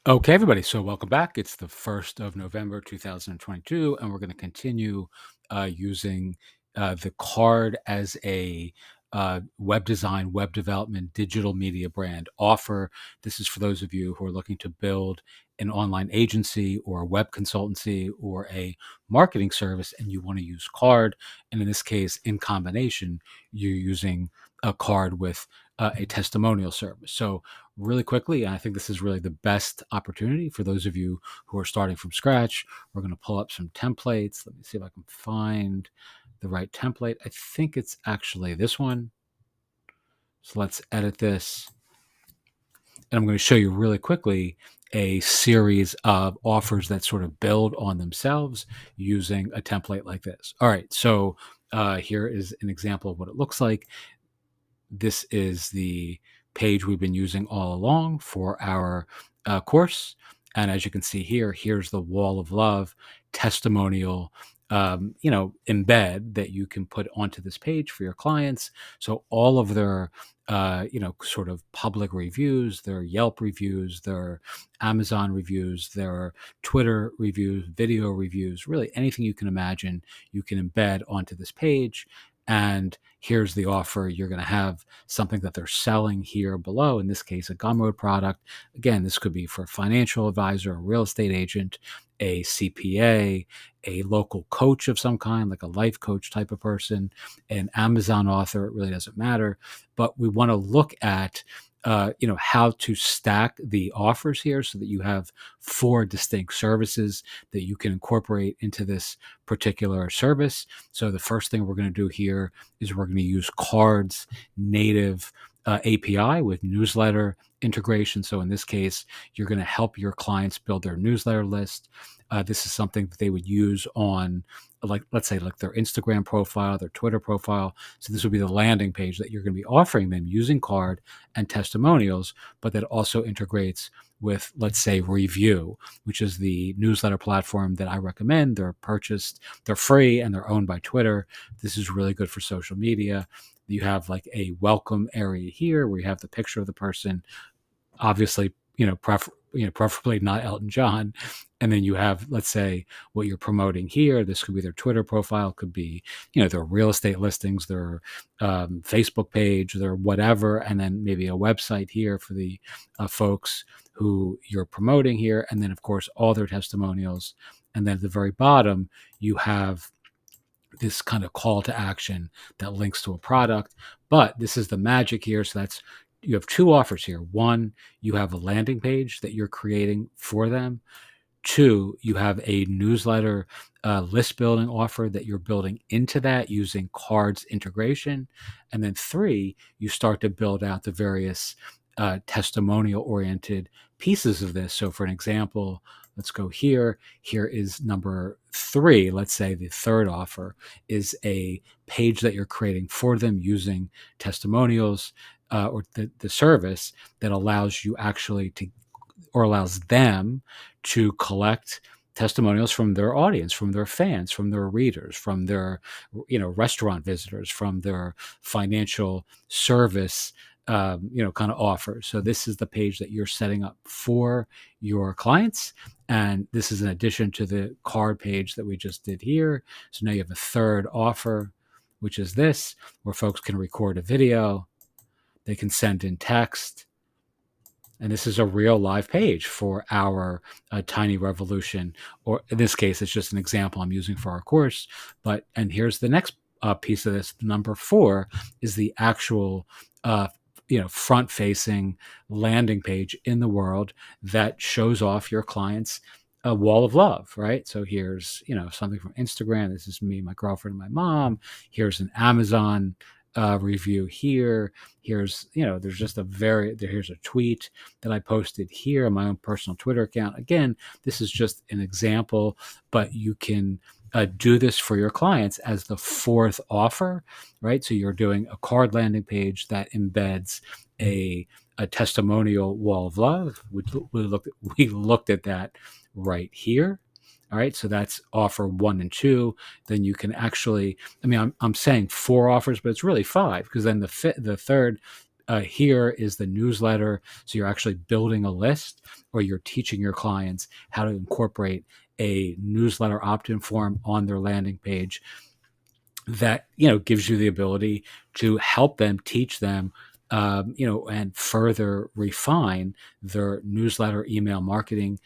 Okay, everybody. So, welcome back. It's the 1st of November, 2022, and we're going to continue using the card as a web design, web development, digital media brand offer. This is for those of you who are looking to build an online agency or a web consultancy or a marketing service, and you want to use card. And in this case, in combination, you're using a card with a testimonial service. So, really quickly, and I think this is really the best opportunity for those of you who are starting from scratch. We're going to pull up some templates. Let me see if I can find the right template. I think it's actually this one. So let's edit this. And I'm going to show you really quickly a series of offers that sort of build on themselves using a template like this. All right, so here is an example of what it looks like. This is the page we've been using all along for our course. And as you can see here, here's the wall of love testimonial, embed that you can put onto this page for your clients. So all of their, sort of public reviews, their Yelp reviews, their Amazon reviews, their Twitter reviews, video reviews, really anything you can imagine, you can embed onto this page. And here's the offer. You're going to have something that they're selling here below, in this case, a Gumroad product. Again, this could be for a financial advisor, a real estate agent, a CPA, a local coach of some kind, like a life coach type of person, an Amazon author. It really doesn't matter. But we want to look at how to stack the offers here so that you have 4 distinct services that you can incorporate into this particular service. So the first thing we're going to do here is we're going to use CARRD's native API with newsletter integration. So in this case, you're going to help your clients build their newsletter list. This is something that they would use on, like, let's say, like their Instagram profile, their Twitter profile. So this would be the landing page that you're going to be offering them using CARRD and testimonials, but that also integrates with, let's say, Review, which is the newsletter platform that I recommend. They're purchased, they're free, and they're owned by Twitter. This is really good for social media. You have like a welcome area here where you have the picture of the person, obviously, preferably not Elton John. And then you have, let's say, what you're promoting here. This could be their Twitter profile, could be, their real estate listings, their Facebook page, their whatever, and then maybe a website here for the folks who you're promoting here. And then, of course, all their testimonials. And then at the very bottom, you have this kind of call to action that links to a product. But this is the magic here. So you have 2 offers here. One, you have a landing page that you're creating for them. 2, you have a newsletter list building offer that you're building into that using CARRD's integration. And then 3, you start to build out the various testimonial oriented pieces of this. So for an example, let's go here. Here is number 3. Let's say the third offer is a page that you're creating for them using testimonials, or the service that allows you actually to, or allows them to collect testimonials from their audience, from their fans, from their readers, from their, restaurant visitors, from their financial service, kind of offers. So this is the page that you're setting up for your clients. And this is in addition to the CARRD page that we just did here. So now you have a third offer, which is this, where folks can record a video, they can send in text. And this is a real live page for our Tiny Revolution, or in this case, it's just an example I'm using for our course. And here's the next piece of this. Number 4 is the actual, front-facing landing page in the world that shows off your clients a wall of love, right? So here's, something from Instagram. This is me, my girlfriend, and my mom. Here's an Amazon review here. Here's, there's just here's a tweet that I posted here on my own personal Twitter account. Again, this is just an example, but you can do this for your clients as the 4th offer, right? So you're doing a CARRD landing page that embeds a testimonial wall of love. We looked at that right here. All right, so that's offer 1 and 2. Then you can actually, I'm saying 4 offers, but it's really 5, because then the third here is the newsletter. So you're actually building a list, or you're teaching your clients how to incorporate a newsletter opt-in form on their landing page that gives you the ability to help them, teach them, and further refine their newsletter email marketing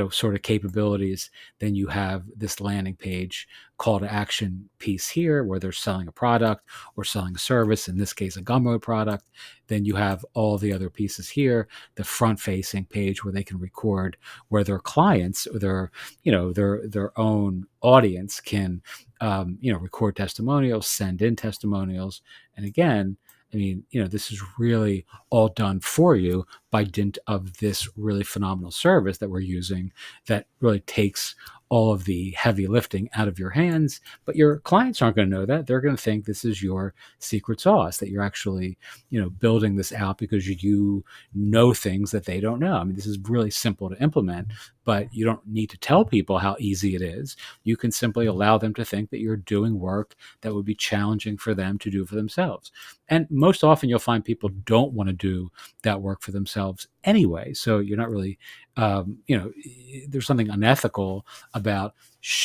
sort of capabilities. Then you have this landing page call to action piece here where they're selling a product or selling a service, in this case, a Gumroad product. Then you have all the other pieces here, the front facing page where they can record, where their clients or their own audience can, record testimonials, send in testimonials. And again, I mean, this is really all done for you by dint of this really phenomenal service that we're using that really takes all of the heavy lifting out of your hands. But your clients aren't going to know that. They're going to think this is your secret sauce, that you're actually, building this out because you know things that they don't know. I mean, this is really simple to implement, but you don't need to tell people how easy it is. You can simply allow them to think that you're doing work that would be challenging for them to do for themselves. And most often you'll find people don't want to do that work for themselves anyway. So you're not really, there's something unethical about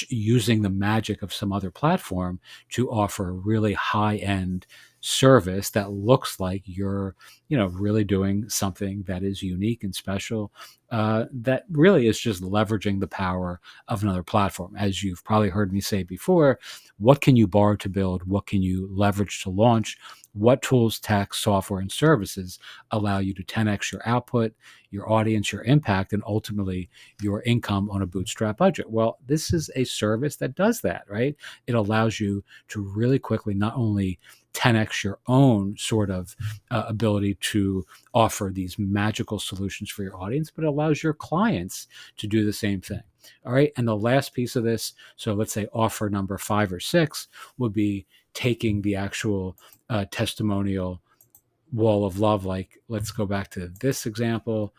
using the magic of some other platform to offer a really high end service that looks like you're, really doing something that is unique and special. That really is just leveraging the power of another platform. As you've probably heard me say before, what can you borrow to build? What can you leverage to launch? What tools, tech, software, and services allow you to 10x your output, your audience, your impact, and ultimately your income on a bootstrap budget? Well, this is a service that does that, right? It allows you to really quickly not only 10x your own sort of ability to offer these magical solutions for your audience, but it allows your clients to do the same thing. All right. And the last piece of this, so let's say offer number 5 or 6, would be taking the actual testimonial wall of love. Like, let's go back to this example,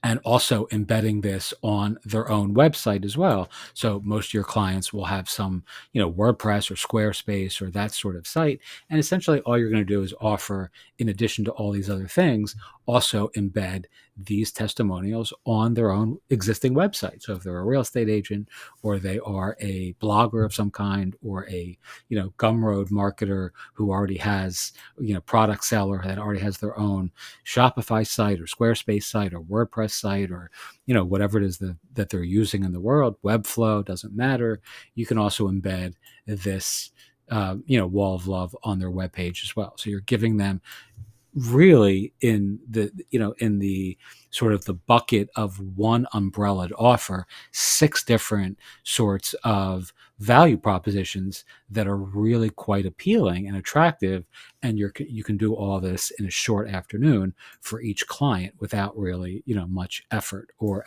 and also embedding this on their own website as well. So most of your clients will have some, WordPress or Squarespace or that sort of site. And essentially all you're going to do is offer, in addition to all these other things, also embed these testimonials on their own existing website. So if they're a real estate agent, or they are a blogger of some kind, or a, Gumroad marketer who already has, product seller that already has their own Shopify site or Squarespace site or WordPress site, or whatever it is that they're using in the world, Webflow, doesn't matter. You can also embed this wall of love on their webpage as well. So you're giving them really in the sort of the bucket of one umbrella to offer 6 different sorts of value propositions that are really quite appealing and attractive. And you can do all this in a short afternoon for each client without really, much effort or